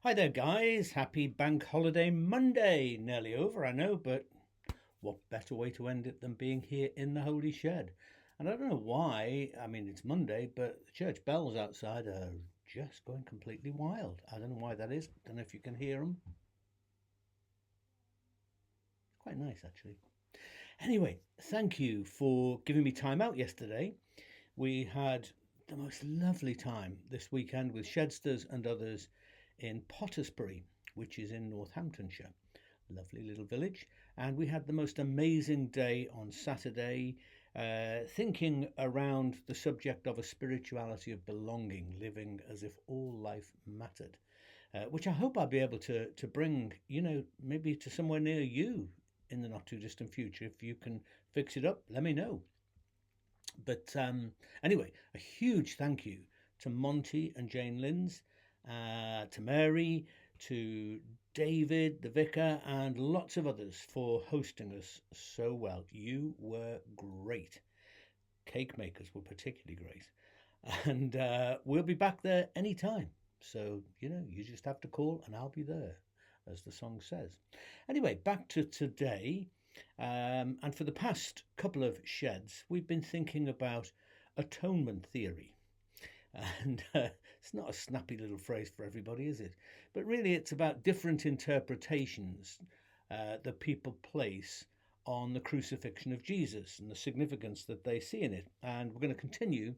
Hi there, guys. Happy Bank Holiday Monday. Nearly over, I know, but what better way to end it than being here in the Holy Shed? And I don't know why, I mean, it's Monday, but the church bells outside are just going completely wild. I don't know why that is. Don't know if you can hear them. Quite nice, actually. Anyway, thank you for giving me time out yesterday. We had the most lovely time this weekend with Shedsters and others in Pottersbury, which is in Northamptonshire. Lovely little village. And we had the most amazing day on Saturday, thinking around the subject of a spirituality of belonging, living as if all life mattered, which I hope I'll be able to bring, maybe to somewhere near you in the not too distant future. If you can fix it up, let me know. But anyway, a huge thank you to Monty and Jane Linds, to Mary, to David, the vicar, and lots of others for hosting us so well. You were great. Cake makers were particularly great. And we'll be back there anytime. So, you just have to call and I'll be there, as the song says. Anyway, back to today. And for the past couple of sheds, we've been thinking about atonement theory. And it's not a snappy little phrase for everybody, is it? But really, it's about different interpretations that people place on the crucifixion of Jesus and the significance that they see in it. And we're going to continue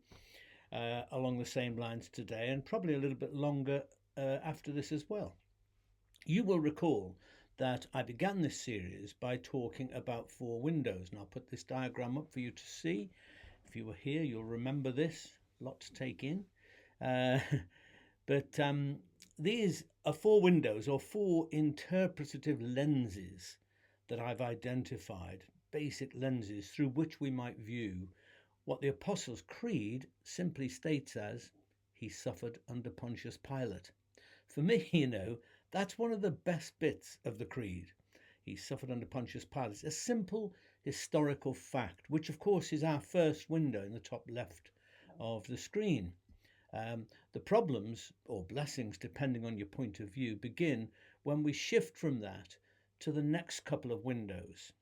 along the same lines today, and probably a little bit longer after this as well. You will recall that I began this series by talking about four windows, and I'll put this diagram up for you to see. If you were here, you'll remember this. A lot to take in. But these are four windows or four interpretative lenses that I've identified, basic lenses through which we might view what the Apostles' Creed simply states as, he suffered under Pontius Pilate. For me, that's one of the best bits of the Creed. He suffered under Pontius Pilate. A simple historical fact, which of course is our first window in the top left of the screen. The problems, or blessings, depending on your point of view, begin when we shift from that to the next couple of windows.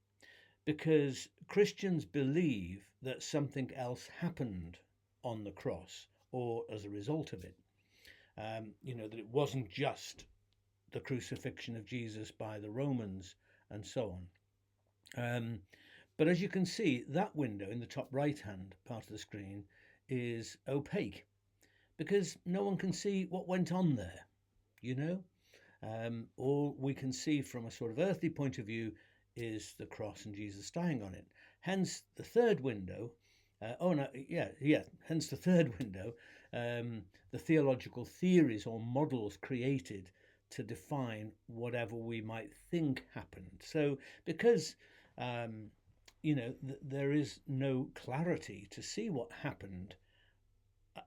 Because Christians believe that something else happened on the cross or as a result of it. That it wasn't just the crucifixion of Jesus by the Romans and so on. But as you can see, that window in the top right-hand part of the screen is opaque because no one can see what went on there, All we can see from a sort of earthly point of view is the cross and Jesus dying on it. Hence the third window. Hence the third window, the theological theories or models created to define whatever we might think happened. So because, there is no clarity to see what happened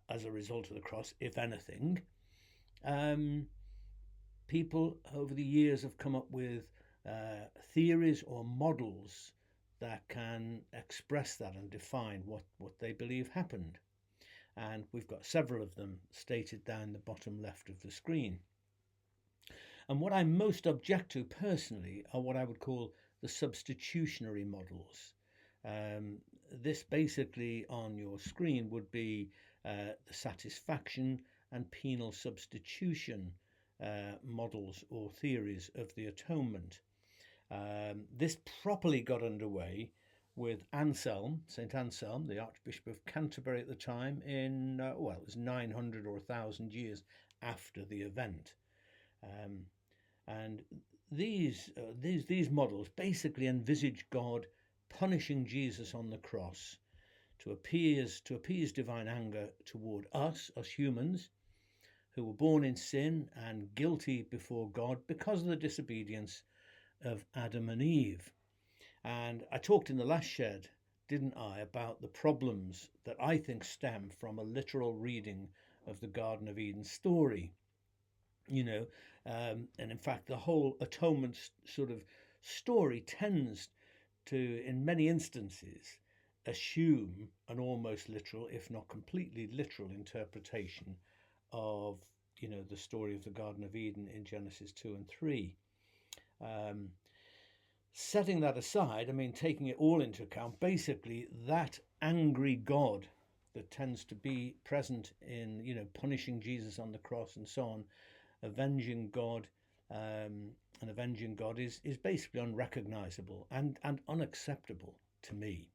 as a result of the cross, if anything, people over the years have come up with theories or models that can express that and define what they believe happened. And we've got several of them stated down the bottom left of the screen. And what I most object to personally are what I would call the substitutionary models. This basically on your screen would be the satisfaction and penal substitution models or theories of the atonement. This properly got underway with St. Anselm, the Archbishop of Canterbury at the time, in, it was 900 or 1,000 years after the event. And these models basically envisage God punishing Jesus on the cross to appease divine anger toward us humans, who were born in sin and guilty before God because of the disobedience of Adam and Eve. And I talked in the last shed, didn't I, about the problems that I think stem from a literal reading of the Garden of Eden story. And in fact, the whole atonement sort of story tends to, in many instances, assume an almost literal, if not completely literal, interpretation of the story of the Garden of Eden in Genesis 2 and 3. Setting that aside, taking it all into account, basically that angry God that tends to be present in, punishing Jesus on the cross and so on, avenging God, an avenging God is basically unrecognizable and unacceptable to me.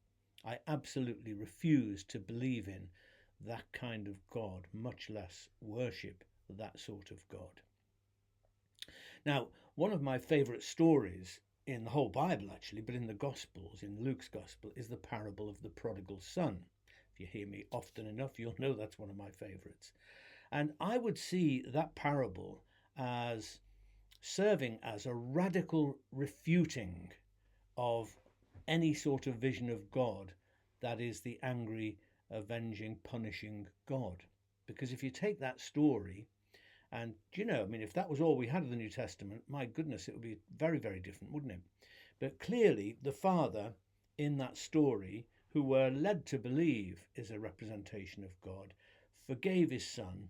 I absolutely refuse to believe in that kind of God, much less worship that sort of God. Now, one of my favourite stories in the whole Bible, actually, but in the Gospels, in Luke's Gospel, is the parable of the prodigal son. If you hear me often enough, you'll know that's one of my favourites. And I would see that parable as serving as a radical refuting of any sort of vision of God that is the angry, avenging, punishing God. Because if you take that story, and if that was all we had of the New Testament, my goodness, it would be very, very different, wouldn't it? But clearly the father in that story, who we're led to believe is a representation of God, forgave his son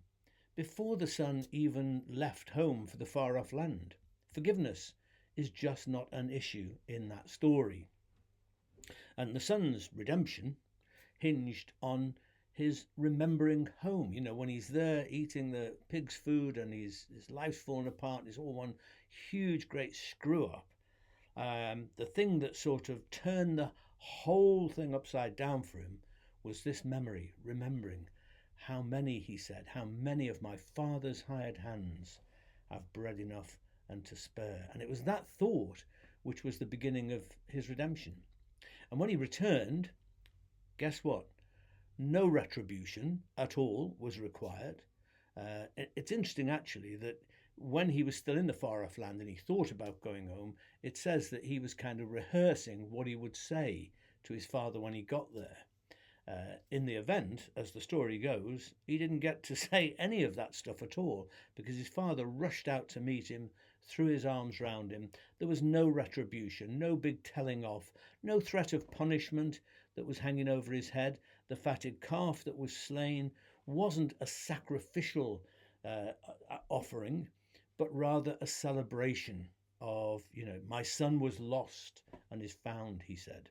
before the son even left home for the far off land. Forgiveness is just not an issue in that story. And the son's redemption hinged on his remembering home. When he's there eating the pig's food and his life's fallen apart, and it's all one huge, great screw up. The thing that sort of turned the whole thing upside down for him was this memory, remembering how many, he said, how many of my father's hired hands have bread enough and to spare. And it was that thought which was the beginning of his redemption. And when he returned, guess what? No retribution at all was required. It's interesting, actually, that when he was still in the far off land and he thought about going home, it says that he was kind of rehearsing what he would say to his father when he got there. In the event, as the story goes, he didn't get to say any of that stuff at all, because his father rushed out to meet him, threw his arms round him. There was no retribution, no big telling off, no threat of punishment that was hanging over his head. The fatted calf that was slain wasn't a sacrificial offering, but rather a celebration of, my son was lost and is found, he said.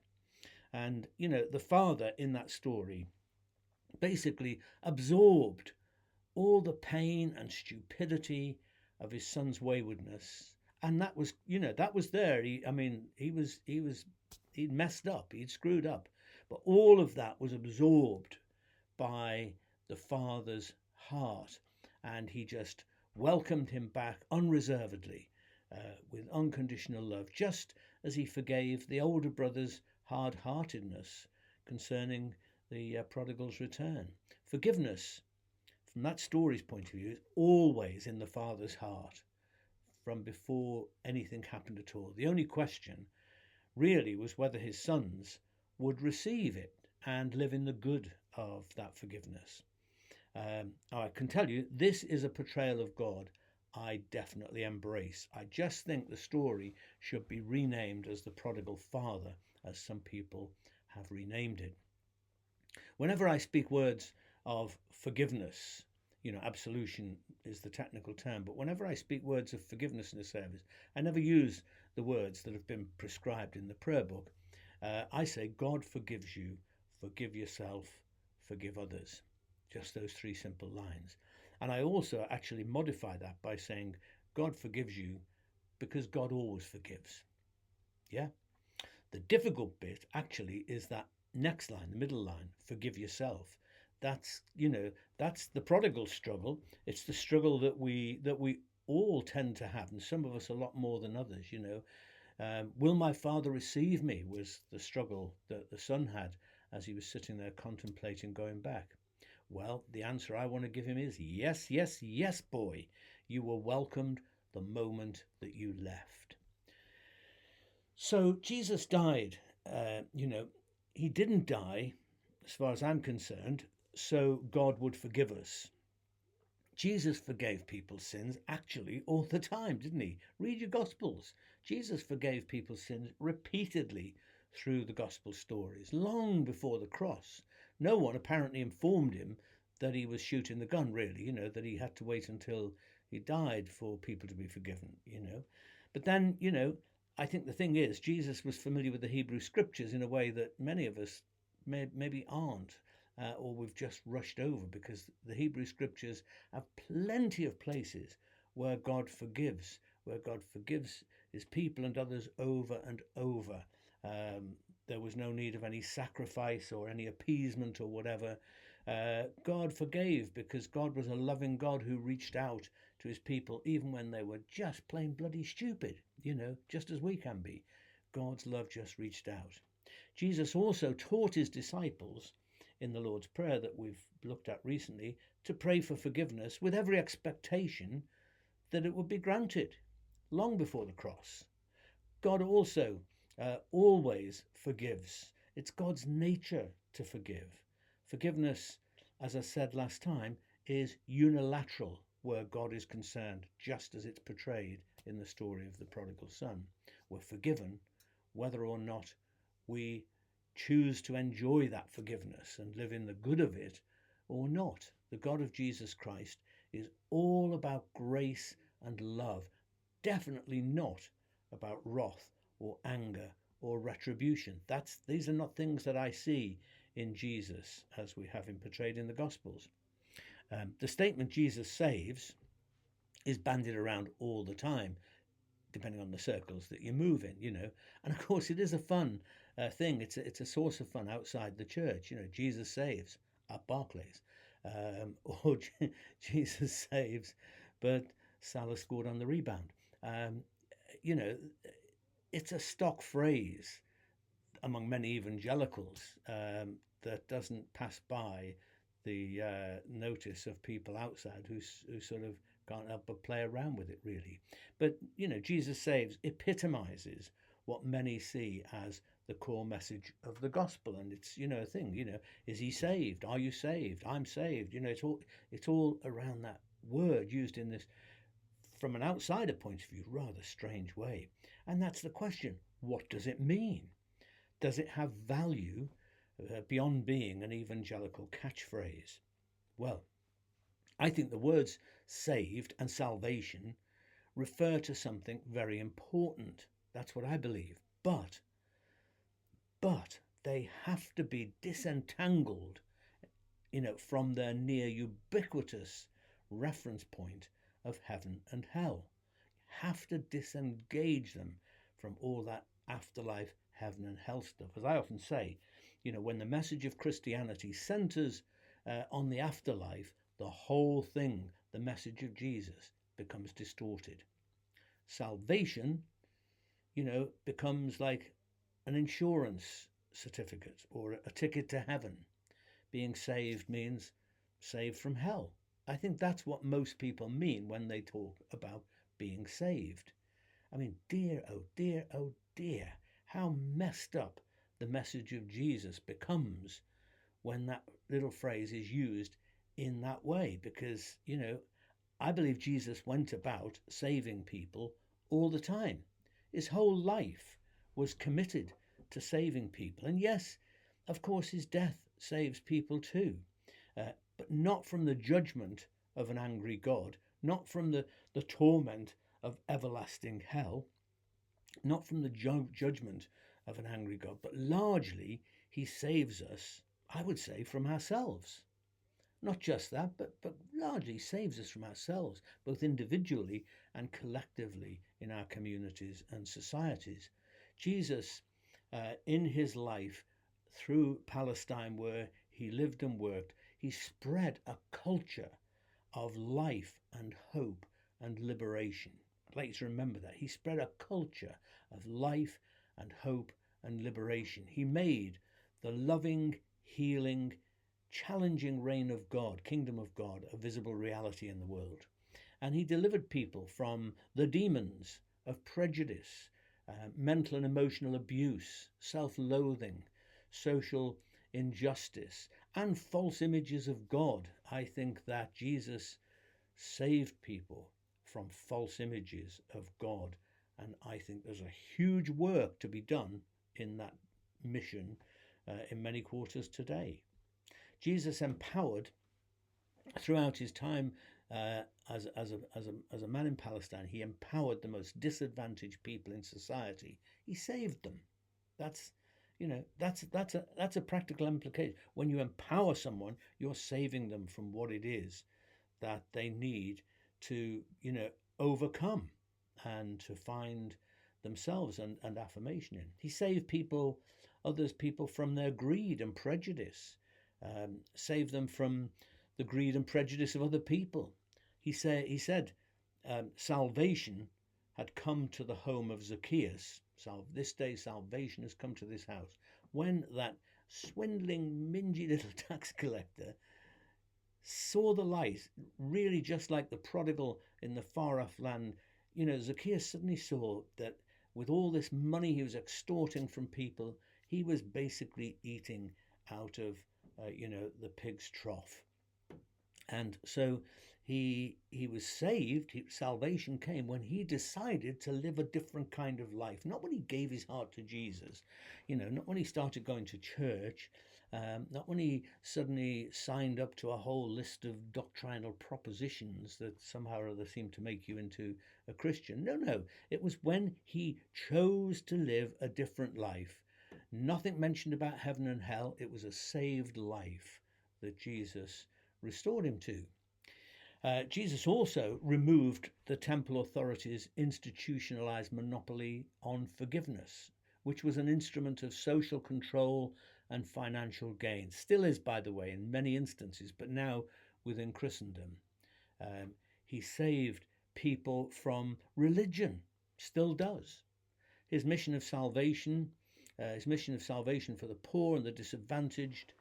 And, the father in that story basically absorbed all the pain and stupidity of his son's waywardness. And that was, that was there. He'd messed up, he'd screwed up. But all of that was absorbed by the father's heart. And he just welcomed him back unreservedly, with unconditional love, just as he forgave the older brother's hard-heartedness concerning the prodigal's return. Forgiveness, from that story's point of view, is always in the father's heart from before anything happened at all. The only question really was whether his sons would receive it and live in the good of that forgiveness. I can tell you, this is a portrayal of God I definitely embrace. I just think the story should be renamed as the prodigal father, as some people have renamed it. Whenever I speak words of forgiveness, absolution is the technical term, but whenever I speak words of forgiveness in a service, I never use the words that have been prescribed in the prayer book. I say, God forgives you, forgive yourself, forgive others. Just those three simple lines. And I also actually modify that by saying, God forgives you because God always forgives. Yeah? The difficult bit actually is that next line, the middle line, forgive yourself. That's the prodigal struggle. It's the struggle that we all tend to have, and some of us a lot more than others. Will my father receive me was the struggle that the son had as he was sitting there contemplating going back. Well, the answer I want to give him is yes, yes, yes, boy. You were welcomed the moment that you left. So Jesus died. He didn't die, as far as I'm concerned, so God would forgive us. Jesus forgave people's sins actually all the time, didn't he? Read your Gospels. Jesus forgave people's sins repeatedly through the Gospel stories, long before the cross. No one apparently informed him that he was shooting the gun, really, that he had to wait until he died for people to be forgiven. But then, I think the thing is, Jesus was familiar with the Hebrew scriptures in a way that many of us maybe aren't, or we've just rushed over, because the Hebrew scriptures have plenty of places where God forgives his people and others over and over. There was no need of any sacrifice or any appeasement or whatever. God forgave because God was a loving God who reached out to his people even when they were just plain bloody stupid, just as we can be. God's love just reached out. Jesus also taught his disciples in the Lord's Prayer that we've looked at recently to pray for forgiveness with every expectation that it would be granted long before the cross. God also always forgives. It's God's nature to forgive. Forgiveness, as I said last time, is unilateral where God is concerned, just as it's portrayed in the story of the prodigal son. We're forgiven whether or not we choose to enjoy that forgiveness and live in the good of it or not. The God of Jesus Christ is all about grace and love, definitely not about wrath or anger or retribution. These are not things that I see in Jesus as we have him portrayed in the Gospels. The statement Jesus saves is bandied around all the time, depending on the circles that you move in, And of course, it is a fun thing. It's a source of fun outside the church. Jesus saves at Barclays, or Jesus saves, but Salah scored on the rebound. It's a stock phrase among many evangelicals that doesn't pass by the notice of people outside who sort of can't help but play around with it, really. But, Jesus saves epitomizes what many see as the core message of the gospel. And it's, a thing, is he saved? Are you saved? I'm saved. It's all around that word used in this, from an outsider point of view, rather strange way. And that's the question. What does it mean? Does it have value beyond being an evangelical catchphrase? Well, I think the words saved and salvation refer to something very important. That's what I believe. But they have to be disentangled, from their near ubiquitous reference point of heaven and hell. You have to disengage them from all that afterlife, heaven and hell stuff. As I often say, when the message of Christianity centers on the afterlife, the whole thing, the message of Jesus, becomes distorted. Salvation, becomes like an insurance certificate or a ticket to heaven. Being saved means saved from hell. I think that's what most people mean when they talk about being saved. I mean, dear, oh dear, how messed up the message of Jesus becomes when that little phrase is used in that way. Because, I believe Jesus went about saving people all the time. His whole life was committed to saving people. And yes, of course, his death saves people too, but not from the judgment of an angry God, not from the torment of everlasting hell, not from the judgment of an angry God, but largely he saves us, I would say, from ourselves. Not just that, but largely saves us from ourselves, both individually and collectively in our communities and societies. Jesus, in his life through Palestine, where he lived and worked, he spread a culture of life and hope and liberation. I'd like you to remember that. He spread a culture of life and hope and liberation. He made the loving, healing, challenging reign of God, kingdom of God, a visible reality in the world. And he delivered people from the demons of prejudice, mental and emotional abuse, self-loathing, social injustice, and false images of God. I think that Jesus saved people from false images of God. And I think there's a huge work to be done in that mission in many quarters today. Jesus empowered throughout his time as a man in Palestine, he empowered the most disadvantaged people in society. He saved them. That's that's a practical implication. When you empower someone, you're saving them from what it is that they need to overcome and to find themselves and affirmation in. He saved people from their greed and prejudice, saved them from the greed and prejudice of other people. He said salvation had come to the home of Zacchaeus. This day salvation has come to this house. When that swindling, mingy little tax collector saw the light, really just like the prodigal in the far off land, Zacchaeus suddenly saw that with all this money he was extorting from people, he was basically eating out of, the pig's trough. And so he was saved. Salvation came when he decided to live a different kind of life. Not when he gave his heart to Jesus, not when he started going to church, not when he suddenly signed up to a whole list of doctrinal propositions that somehow or other seemed to make you into a Christian. No, it was when he chose to live a different life. Nothing mentioned about heaven and hell. It was a saved life that Jesus restored him to. Jesus also removed the temple authorities' institutionalized monopoly on forgiveness, which was an instrument of social control and financial gain. Still is, by the way, in many instances, but now within Christendom. He saved people from religion, still does. His mission of salvation for the poor and the disadvantaged,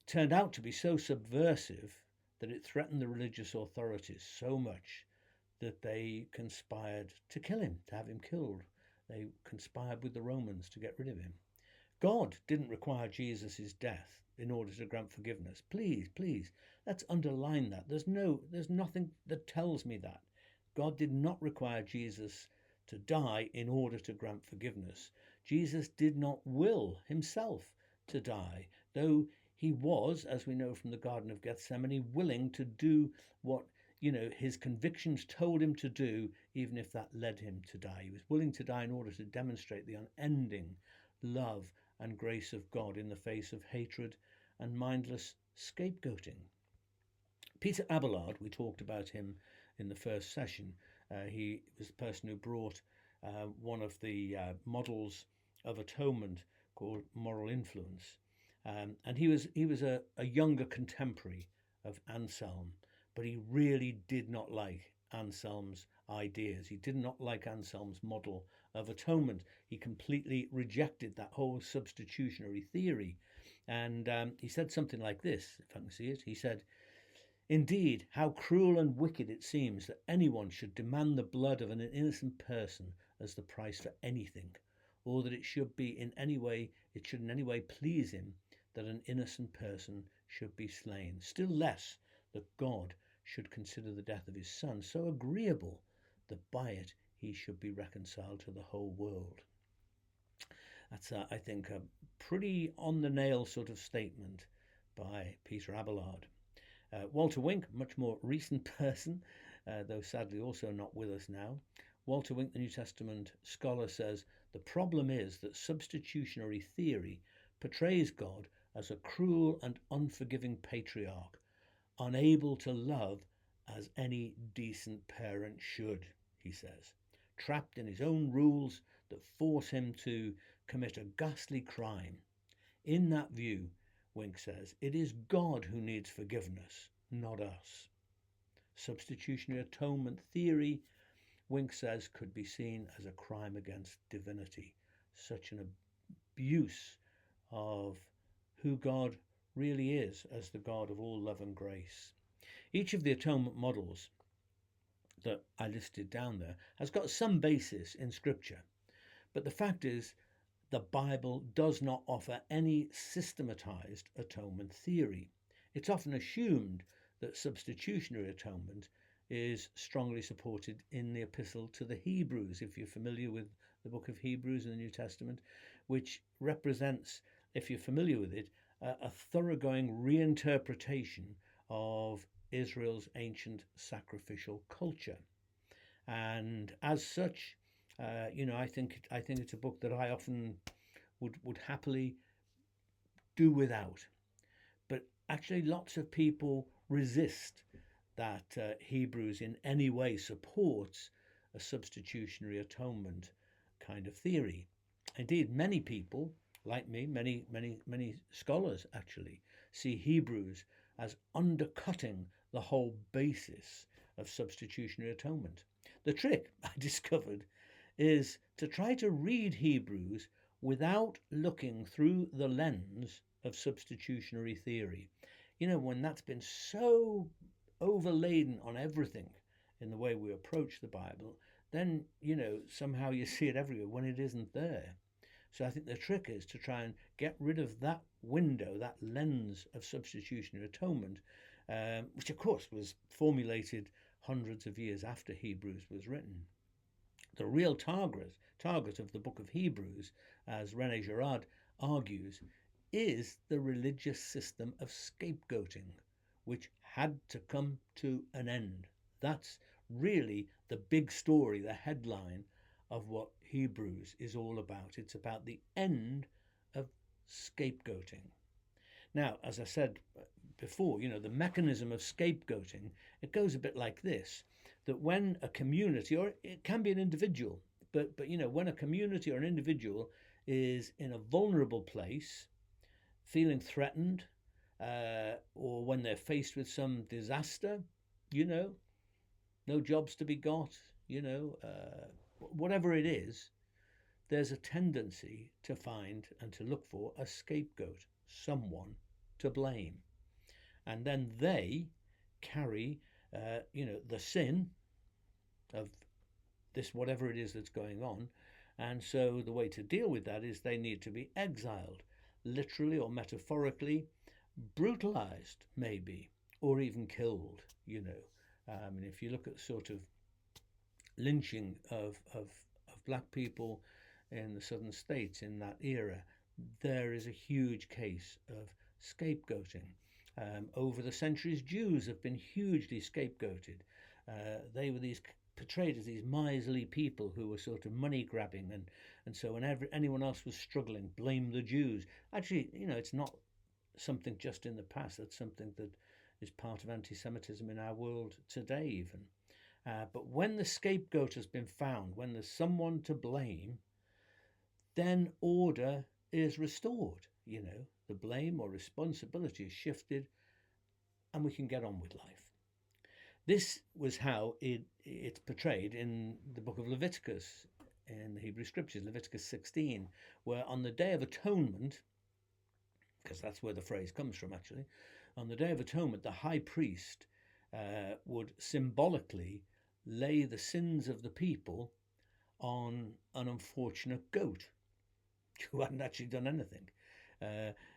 turned out to be so subversive that it threatened the religious authorities so much that they conspired to kill him, to have him killed. They conspired with the Romans to get rid of him. God didn't require Jesus' death in order to grant forgiveness. Please, let's underline that. There's nothing that tells me that. God did not require Jesus to die in order to grant forgiveness. Jesus did not will himself to die, though he was, as we know from the Garden of Gethsemane, willing to do what his convictions told him to do, even if that led him to die. He was willing to die in order to demonstrate the unending love and grace of God in the face of hatred and mindless scapegoating. Peter Abelard, we talked about him in the first session. He was the person who brought one of the models of atonement called moral influence. And he was a younger contemporary of Anselm, but he really did not like Anselm's ideas. He did not like Anselm's model of atonement. He completely rejected that whole substitutionary theory. And he said something like this, if I can see it. He said, "Indeed, how cruel and wicked it seems that anyone should demand the blood of an innocent person as the price for anything, or that it should in any way please him that an innocent person should be slain, still less that God should consider the death of his son so agreeable that by it he should be reconciled to the whole world." That's, I think, a pretty on-the-nail sort of statement by Peter Abelard. Walter Wink, much more recent person, though sadly also not with us now. Walter Wink, the New Testament scholar, says, "The problem is that substitutionary theory portrays God as a cruel and unforgiving patriarch, unable to love as any decent parent should," he says, "trapped in his own rules that force him to commit a ghastly crime. In that view," Wink says, "it is God who needs forgiveness, not us." Substitutionary atonement theory, Wink says, could be seen as a crime against divinity, such an abuse of who God really is as the God of all love and grace. Each of the atonement models that I listed down there has got some basis in Scripture, but the fact is the Bible does not offer any systematized atonement theory. It's often assumed that substitutionary atonement is strongly supported in the epistle to the Hebrews, if you're familiar with the book of Hebrews in the New Testament, which represents, if you're familiar with it, a thoroughgoing reinterpretation of Israel's ancient sacrificial culture. And as such, I think it's a book that I often would happily do without. But actually, lots of people resist that Hebrews in any way supports a substitutionary atonement kind of theory. Indeed, many people, like me, many scholars actually, see Hebrews as undercutting the whole basis of substitutionary atonement. The trick, I discovered, is to try to read Hebrews without looking through the lens of substitutionary theory. When that's been so overladen on everything in the way we approach the Bible, then, somehow you see it everywhere when it isn't there. So I think the trick is to try and get rid of that window, that lens of substitutionary atonement, which of course was formulated hundreds of years after Hebrews was written. The real target of the book of Hebrews, as René Girard argues, is the religious system of scapegoating, which had to come to an end. That's really the big story, the headline of what Hebrews is all about. It's about the end of scapegoating. Now, as I said before, the mechanism of scapegoating, it goes a bit like this, that when a community, or it can be an individual, but when a community or an individual is in a vulnerable place, feeling threatened, or when they're faced with some disaster, no jobs to be got, whatever it is, there's a tendency to find and to look for a scapegoat, someone to blame. And then they carry, the sin of this, whatever it is that's going on. And so the way to deal with that is they need to be exiled, literally or metaphorically, brutalized maybe, or even killed, And if you look at sort of lynching of black people in the southern states in that era, there is a huge case of scapegoating. Over the centuries, Jews have been hugely scapegoated. They were portrayed as these miserly people who were sort of money grabbing, and so whenever anyone else was struggling, blame the Jews. Actually, it's not something just in the past. That's something that is part of anti-Semitism in our world today even. But when the scapegoat has been found, when there's someone to blame, then order is restored. The blame or responsibility is shifted, and we can get on with life. This was how it's portrayed in the book of Leviticus, in the Hebrew Scriptures, Leviticus 16, where on the Day of Atonement, because that's where the phrase comes from actually, on the Day of Atonement, the high priest would symbolically lay the sins of the people on an unfortunate goat who hadn't actually done anything,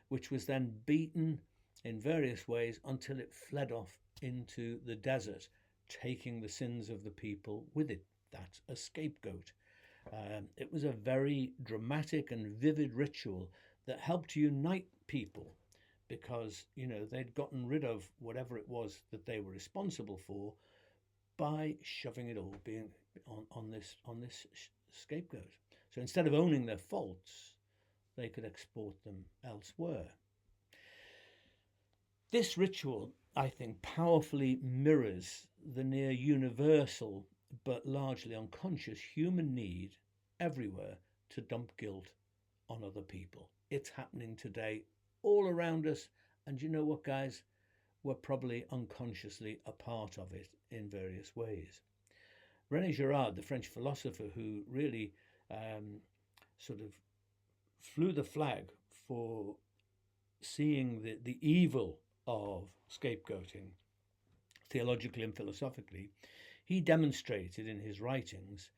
which was then beaten in various ways until it fled off into the desert, taking the sins of the people with it. That's a scapegoat. It was a very dramatic and vivid ritual that helped to unite people, because they'd gotten rid of whatever it was that they were responsible for by shoving it all being on this scapegoat. So instead of owning their faults, they could export them elsewhere. This ritual, I think, powerfully mirrors the near universal but largely unconscious human need everywhere to dump guilt on other people. It's happening today all around us, and you know what, guys? We're probably unconsciously a part of it in various ways. René Girard, the French philosopher who really sort of flew the flag for seeing the evil of scapegoating, theologically and philosophically, he demonstrated in his writings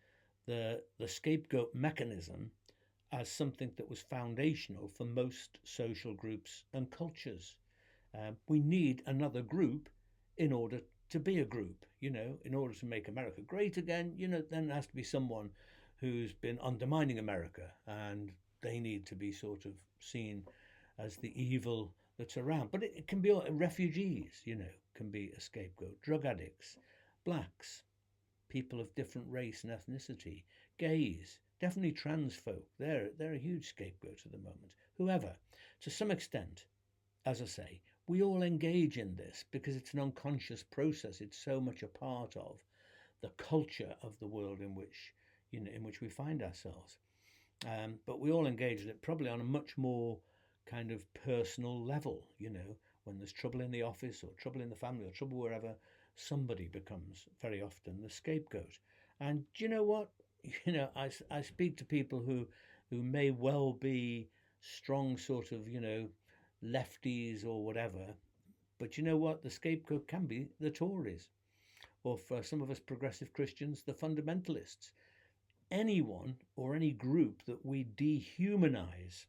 the scapegoat mechanism as something that was foundational for most social groups and cultures. We need another group in order to be a group, in order to make America great again, then there has to be someone who's been undermining America, and they need to be sort of seen as the evil that's around. But it can be refugees, can be a scapegoat, drug addicts, blacks, people of different race and ethnicity, gays, definitely trans folk. They're a huge scapegoat at the moment. Whoever, to some extent, as I say, we all engage in this because it's an unconscious process. It's so much a part of the culture of the world in which we find ourselves. But we all engage in it probably on a much more kind of personal level. When there's trouble in the office or trouble in the family or trouble wherever, somebody becomes very often the scapegoat. And do you know what? I speak to people who may well be strong sort of lefties or whatever, but you know what? The scapegoat can be the Tories, or for some of us progressive Christians, the fundamentalists. Anyone or any group that we dehumanize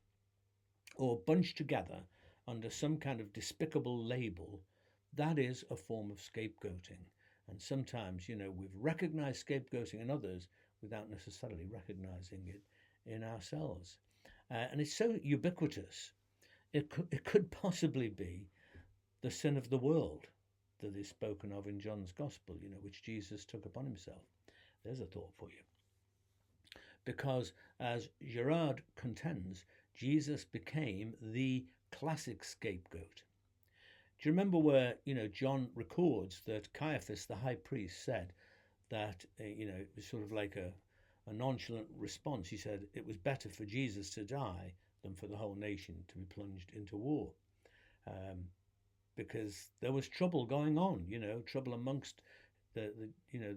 or bunch together under some kind of despicable label, that is a form of scapegoating. And sometimes, we've recognized scapegoating in others without necessarily recognizing it in ourselves. And it's so ubiquitous. It could possibly be the sin of the world that is spoken of in John's Gospel, which Jesus took upon himself. There's a thought for you. Because, as Girard contends, Jesus became the classic scapegoat. Do you remember where, John records that Caiaphas, the high priest, said that, it was sort of like a nonchalant response. He said it was better for Jesus to die than for the whole nation to be plunged into war. Because there was trouble going on, trouble amongst the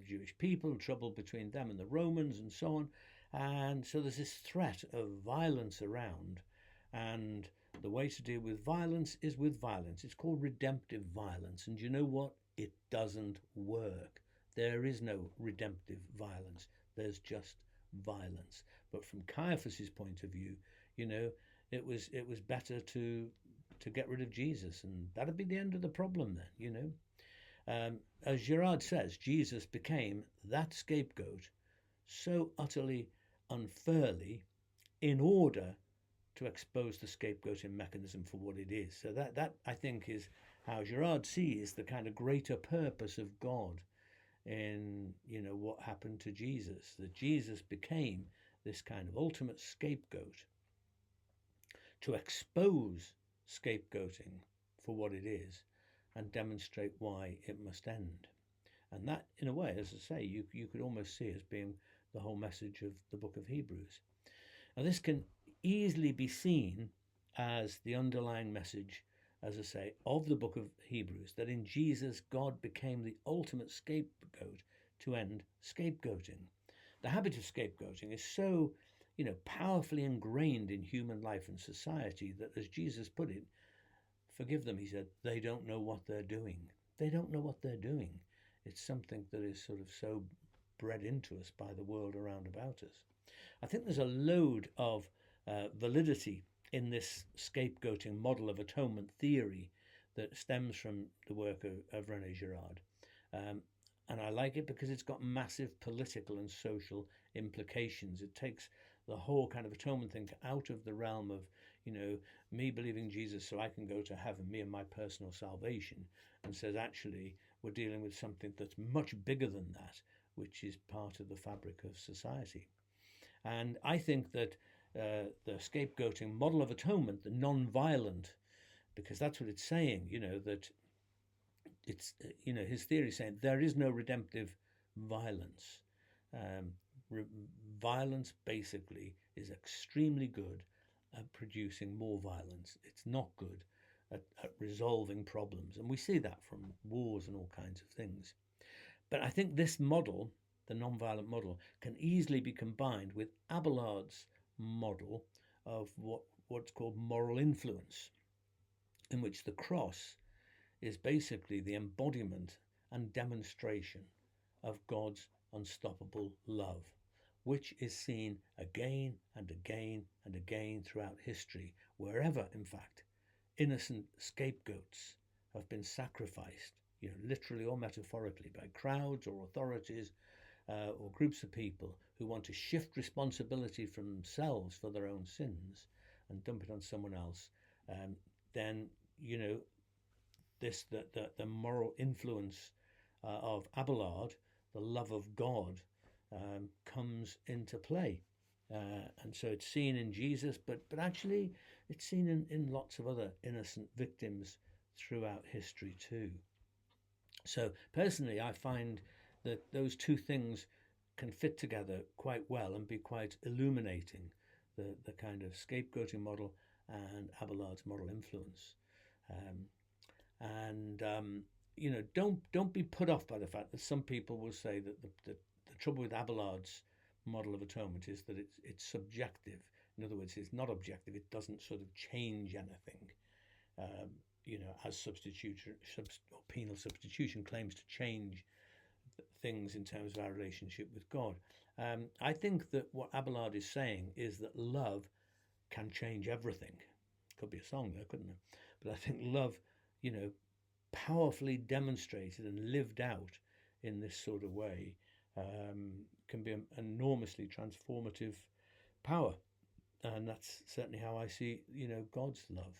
Jewish people, trouble between them and the Romans and so on. And so there's this threat of violence around, and the way to deal with violence is with violence. It's called redemptive violence. And you know what? It doesn't work. There is no redemptive violence. There's just violence. But from Caiaphas's point of view, it was better to get rid of Jesus, and that'd be the end of the problem then, As Girard says, Jesus became that scapegoat so utterly unfairly in order to expose the scapegoating mechanism for what it is. So that I think is how Girard sees the kind of greater purpose of God in what happened to Jesus, that Jesus became this kind of ultimate scapegoat to expose scapegoating for what it is and demonstrate why it must end. And that, in a way, as I say, you could almost see as being the whole message of the book of Hebrews. Now, this can easily be seen as the underlying message, as I say, of the book of Hebrews, that in Jesus, God became the ultimate scapegoat to end scapegoating. The habit of scapegoating is so, powerfully ingrained in human life and society that, as Jesus put it, forgive them, he said, they don't know what they're doing. They don't know what they're doing. It's something that is sort of so bred into us by the world around about us. I think there's a load of validity in this scapegoating model of atonement theory that stems from the work of René Girard. And I like it because it's got massive political and social implications. It takes the whole kind of atonement thing out of the realm of, me believing Jesus so I can go to heaven, me and my personal salvation, and says, actually, we're dealing with something that's much bigger than that, which is part of the fabric of society. And I think that the scapegoating model of atonement, the non-violent, because that's what it's saying, that it's, his theory is saying there is no redemptive violence. Violence basically is extremely good at producing more violence. It's not good at resolving problems. And we see that from wars and all kinds of things. But I think this model, the non-violent model, can easily be combined with Abelard's model of what's called moral influence, in which the cross is basically the embodiment and demonstration of God's unstoppable love, which is seen again and again and again throughout history, wherever, in fact, innocent scapegoats have been sacrificed, literally or metaphorically, by crowds or authorities or groups of people who want to shift responsibility from themselves for their own sins and dump it on someone else. Then the moral influence of Abelard, the love of God, comes into play. And so it's seen in Jesus, but actually it's seen in lots of other innocent victims throughout history too. So personally, I find that those two things can fit together quite well and be quite illuminating, the kind of scapegoating model and Abelard's moral influence. Don't be put off by the fact that some people will say that the trouble with Abelard's model of atonement is that it's subjective. In other words, it's not objective. It doesn't sort of change anything. As or penal substitution claims to change things in terms of our relationship with God. I think that what Abelard is saying is that love can change everything. Could be a song there, couldn't it? But I think love, powerfully demonstrated and lived out in this sort of way, can be an enormously transformative power. And that's certainly how I see, God's love.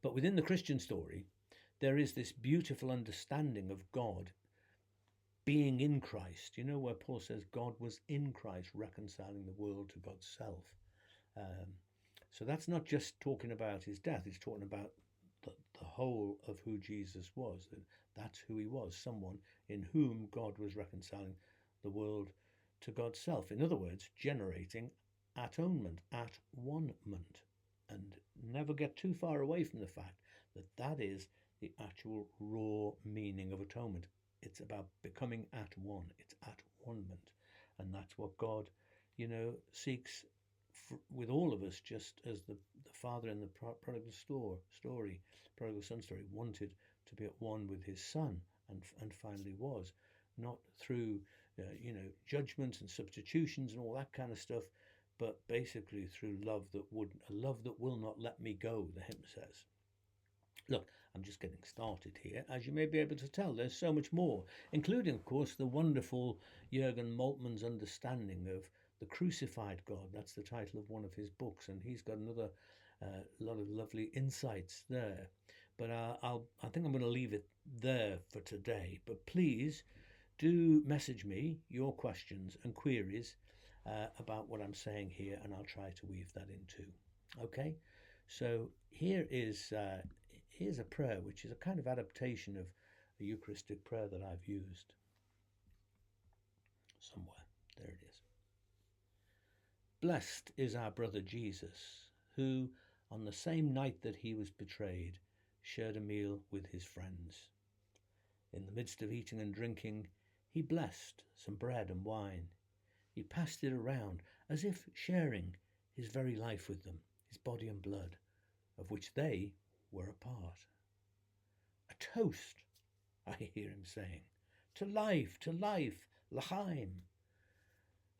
But within the Christian story, there is this beautiful understanding of God being in Christ, where Paul says God was in Christ reconciling the world to God's self. So that's not just talking about his death, it's talking about the whole of who Jesus was. That's who he was, someone in whom God was reconciling the world to God's self. In other words, generating atonement, at-one-ment. And never get too far away from the fact that that is the actual raw meaning of atonement. It's about becoming at one. It's at-one-ment. And that's what God, seeks with all of us, just as the father in the prodigal son story, wanted to be at one with his son and finally was. Not through, judgments and substitutions and all that kind of stuff, but basically through a love that will not let me go, the hymn says. Look, I'm just getting started here. As you may be able to tell, there's so much more, including, of course, the wonderful Jürgen Moltmann's understanding of the crucified God. That's the title of one of his books, and he's got another lot of lovely insights there. But I think I'm going to leave it there for today. But please do message me your questions and queries about what I'm saying here, and I'll try to weave that in too. Okay, so here's a prayer which is a kind of adaptation of a Eucharistic prayer that I've used somewhere. There it is. Blessed is our brother Jesus, who, on the same night that he was betrayed, shared a meal with his friends. In the midst of eating and drinking, he blessed some bread and wine. He passed it around as if sharing his very life with them, his body and blood, of which they were a part. A toast, I hear him saying, to life, l'chaim.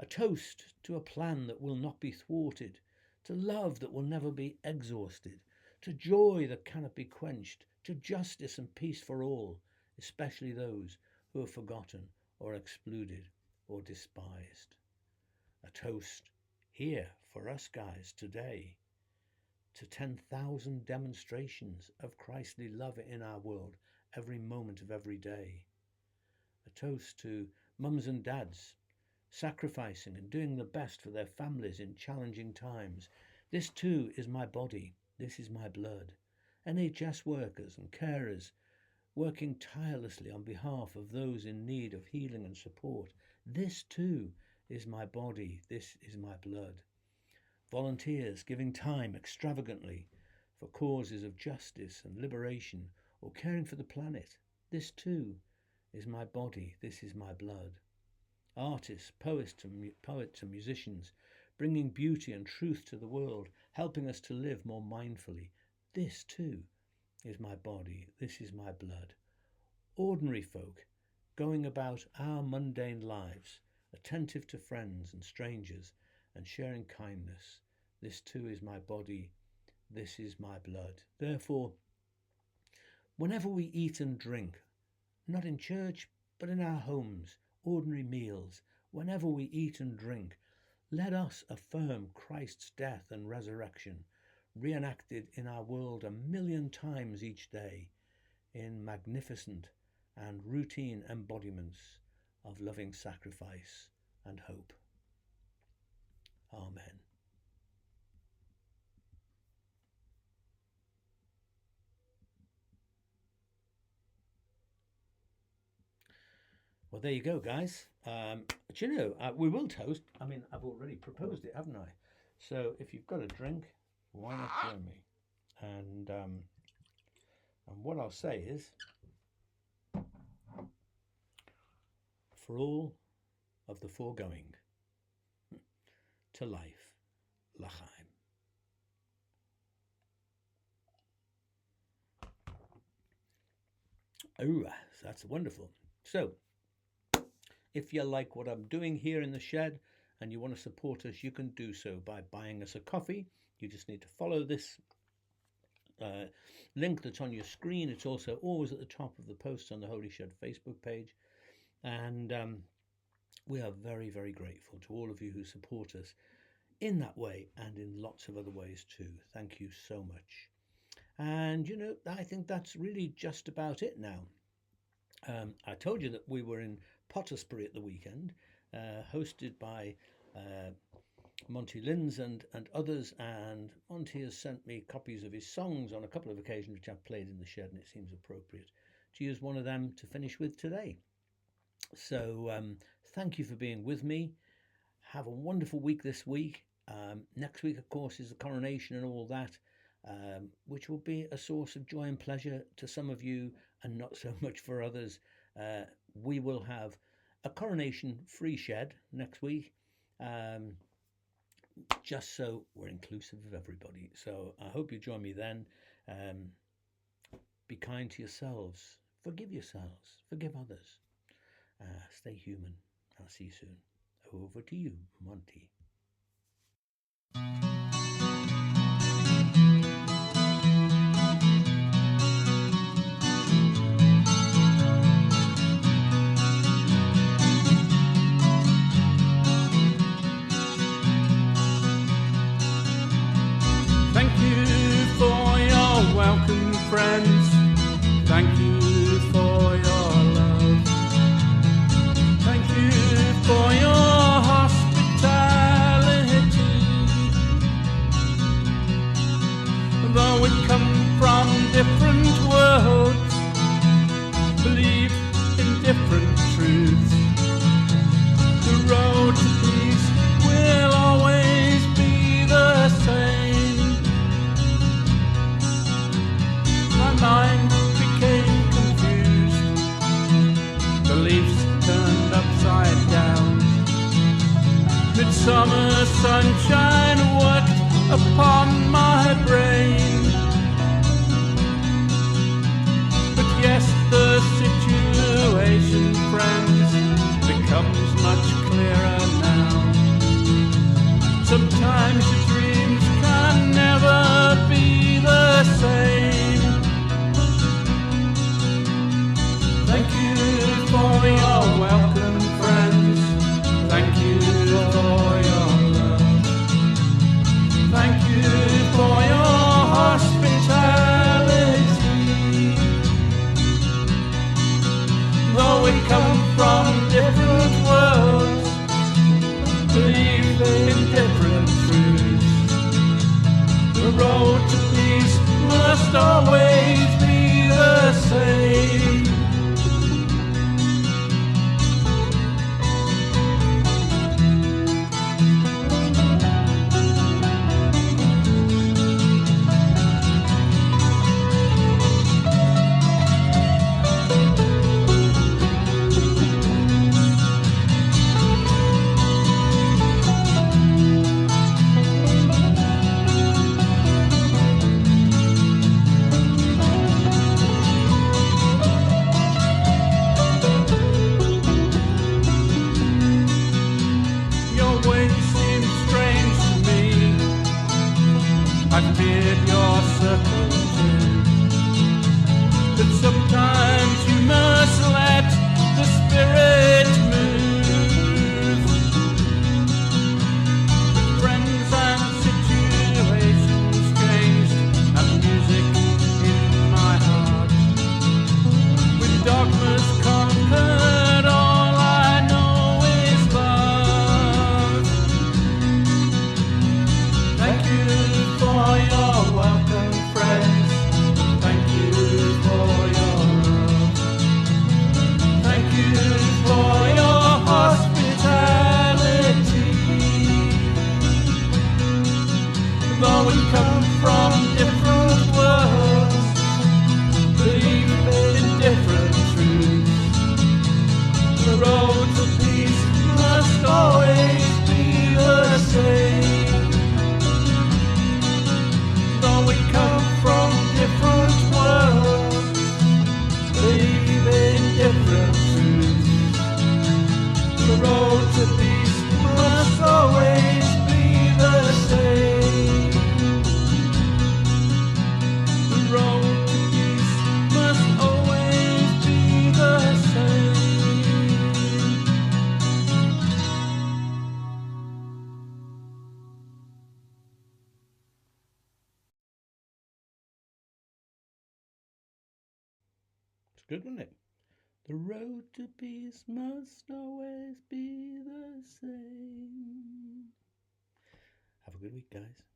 A toast to a plan that will not be thwarted, to love that will never be exhausted, to joy that cannot be quenched, to justice and peace for all, especially those who are forgotten or excluded or despised. A toast here for us guys today to 10,000 demonstrations of Christly love in our world every moment of every day. A toast to mums and dads sacrificing and doing the best for their families in challenging times. This too is my body, this is my blood. NHS workers and carers working tirelessly on behalf of those in need of healing and support. This too is my body, this is my blood. Volunteers giving time extravagantly for causes of justice and liberation or caring for the planet. This too is my body, this is my blood. Artists, poets and musicians bringing beauty and truth to the world, helping us to live more mindfully. This too is my body, this is my blood. Ordinary folk going about our mundane lives, attentive to friends and strangers and sharing kindness. This too is my body, this is my blood. Therefore, whenever we eat and drink, not in church, but in our homes, ordinary meals, whenever we eat and drink, let us affirm Christ's death and resurrection, reenacted in our world 1,000,000 times each day in magnificent and routine embodiments of loving sacrifice and hope. Amen. Well, there you go, guys. Do you know, we will toast. I mean, I've already proposed it, haven't I? So if you've got a drink, why not join me? And what I'll say is, for all of the foregoing, to life, l'chaim. Oh, that's wonderful. So, if you like what I'm doing here in the shed and you want to support us, you can do so by buying us a coffee. You just need to follow this link that's on your screen. It's also always at the top of the posts on the Holy Shed Facebook page. And we are very, very grateful to all of you who support us in that way and in lots of other ways too. Thank you so much. And, you know, I think that's really just about it now. I told you that we were in Pottersbury at the weekend, hosted by Monty Linz and others, and Monty has sent me copies of his songs on a couple of occasions which I've played in the shed, and it seems appropriate to use one of them to finish with today. So thank you for being with me. Have a wonderful week this week. Next week, of course, is the coronation and all that, which will be a source of joy and pleasure to some of you and not so much for others. We will have a coronation-free shed next week, just so we're inclusive of everybody. So I hope you join me then. Be kind to yourselves. Forgive yourselves. Forgive others. Stay human. I'll see you soon. Over to you, Monty. Thank you for your welcome, friends. Thank you for your love. Thank you for your hospitality. Though we come from different worlds, believe in different truths, the road to peace will always be the same. My mind became confused, beliefs turned upside down. Midsummer sunshine worked upon my brain. But yes, the situation, friends, becomes much clearer now. Sometimes your dreams can never be the same. Thank you for your welcome, friends. Thank you for your love. Thank you for your hospitality. Though we come from different worlds, believe in different truths, the road to peace must always be the same. Friends and situations change. you for your welcome, friends. Thank you for your love. Thank you for your hospitality. Though we come from different worlds, believe in different truths, the road to peace must always be the same. Though we come from different worlds, believe in different truths, the road to peace must always be the same. The road to peace must always be the same. It's good, wasn't it? The road to peace must always be the same. Have a good week, guys.